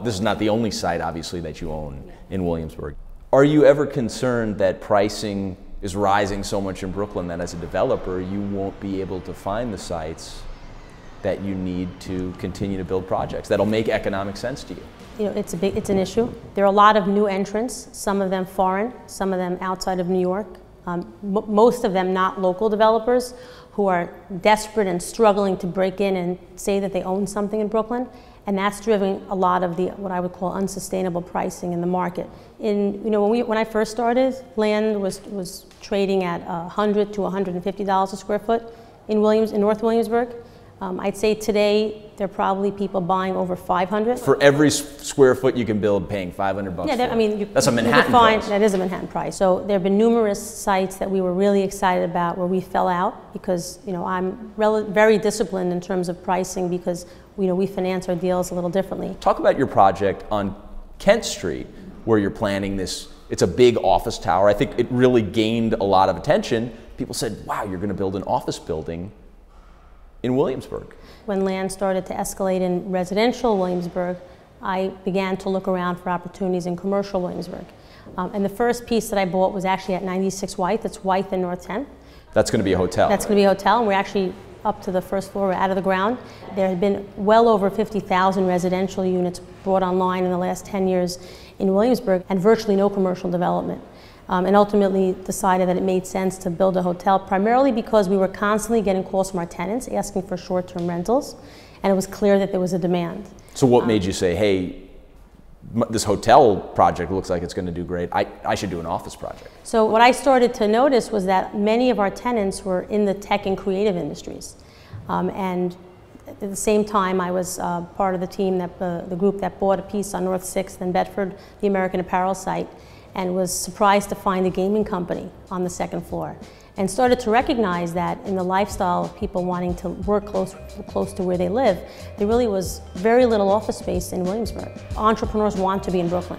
This is not the only site, obviously, that you own in Williamsburg. Are you ever concerned that pricing is rising so much in Brooklyn that as a developer you won't be able to find the sites that you need to continue to build projects that'll make economic sense to you? You know, it's an issue. There are a lot of new entrants, some of them foreign, some of them outside of New York, most of them not local developers who are desperate and struggling to break in and say that they own something in Brooklyn. And that's driven a lot of the, what I would call, unsustainable pricing in the market. When I first started, land was trading at $100 to $150 a square foot in North Williamsburg. I'd say today there are probably people buying over $500. For every square foot you can build, paying $500. Yeah, I mean, that's a Manhattan price. That is a Manhattan price. So there have been numerous sites that we were really excited about where we fell out because I'm very disciplined in terms of pricing because we finance our deals a little differently. Talk about your project on Kent Street where you're planning this. It's a big office tower. I think it really gained a lot of attention. People said, wow, you're going to build an office building in Williamsburg. When land started to escalate in residential Williamsburg, I began to look around for opportunities in commercial Williamsburg. And the first piece that I bought was actually at 96 Wythe. It's Wythe and North 10. That's going to be a hotel. That's going to be a hotel, and we're actually up to the first floor, we're out of the ground. There have been well over 50,000 residential units brought online in the last 10 years in Williamsburg and virtually no commercial development. And ultimately decided that it made sense to build a hotel primarily because we were constantly getting calls from our tenants asking for short-term rentals, and it was clear that there was a demand. So what made you say, hey, this hotel project looks like it's going to do great, I should do an office project? So what I started to notice was that many of our tenants were in the tech and creative industries. And at the same time, I was part of the team, the group that bought a piece on North 6th in Bedford, the American Apparel site, and was surprised to find a gaming company on the second floor, and started to recognize that in the lifestyle of people wanting to work close to where they live, there really was very little office space in Williamsburg. Entrepreneurs want to be in Brooklyn.